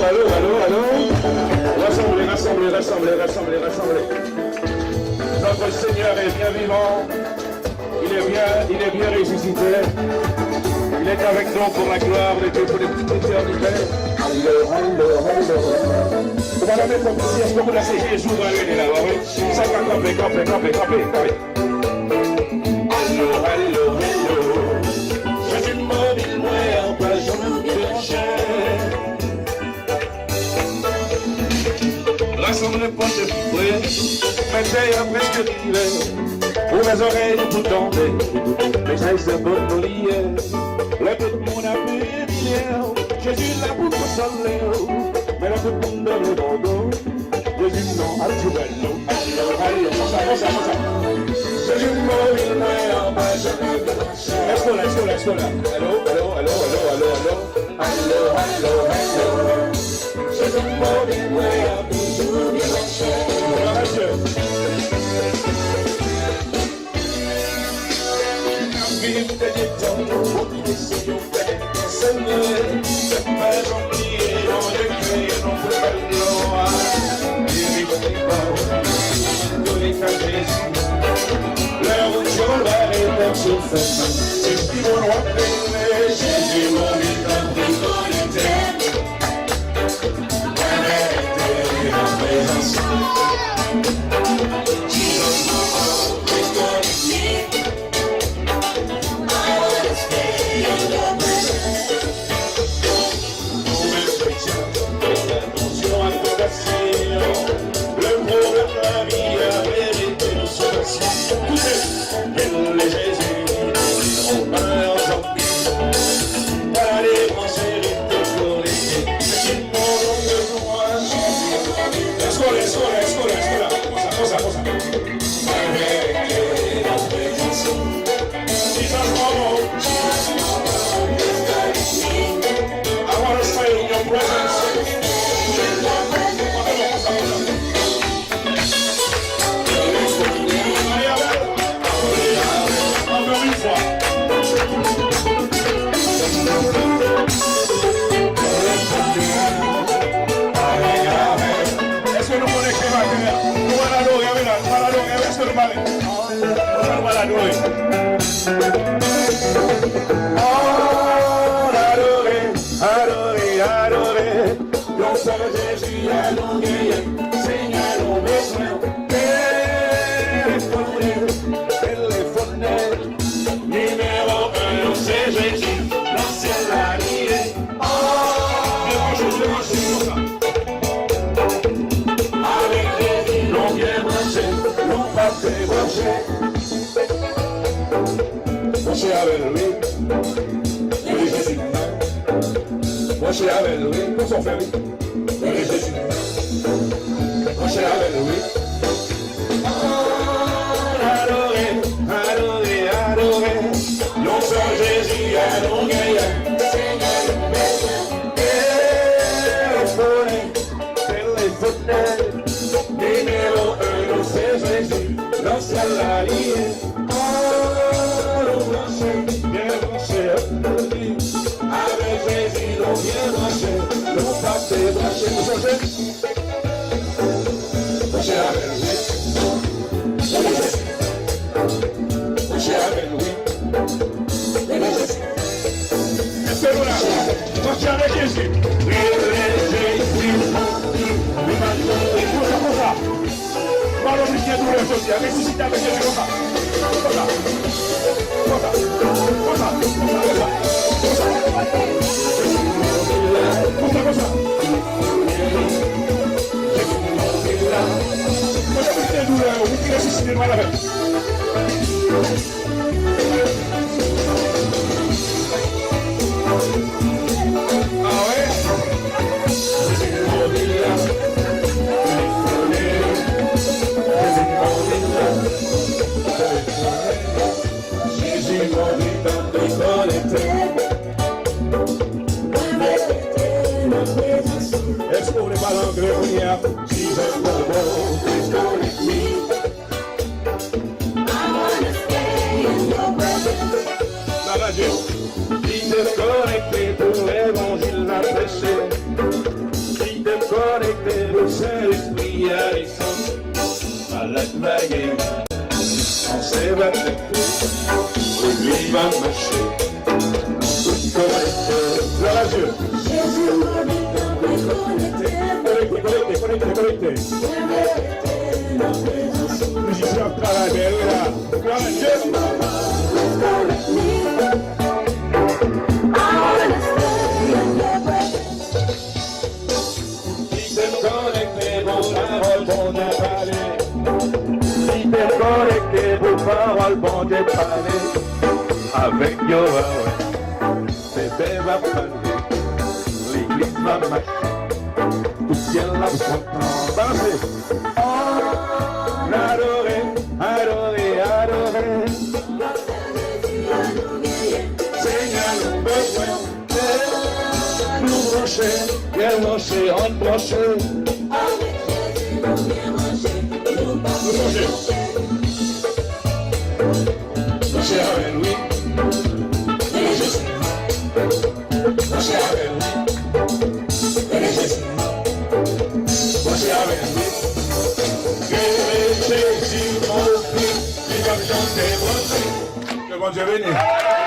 allô. Rassemblez. Notre Seigneur est bien vivant. Il est bien ressuscité. Il est avec nous pour la gloire de Dieu pour l'éternité. Allô. On va la mettre comme si, est-ce que vous la séchez les jours dans l'année là, oui? Ça va camper. Allô. Je suis mobile, moi, en pas, je me cherche. Rassemble pas de fouet, mais presque d'hiver. Pour mes oreilles tout tendées, mes ailes se bonnes au lit. Le tout le monde a pu dire, Jésus l'a pour consoler. Mais le tout le monde est bon dos. Jésus non, allô. Ça. Jésus mobile, moi, en bas, je me cherche. Est-ce que là? Allô. Jésus mobile, moi, en bas. vague, on s'est battu, l'église va marcher. Gloire à Dieu. Connecté. Musicien, travail, belle là. Gloire à Dieu. Si t'es connecté, vos paroles vont parler. Si t'es connecté, vos paroles vont parler. Avec Yoa, bébé va parler. L'église va marcher. Tout ciel la s'entend. Balancez. Oh, adorer. Seigneur, nous besoin de nous brancher, on brancher. Brancher avec lui. Brancher avec lui. Brancher avec lui. Que Jésus mon fils, il va me chanter, brancher. Que bon Dieu bénisse.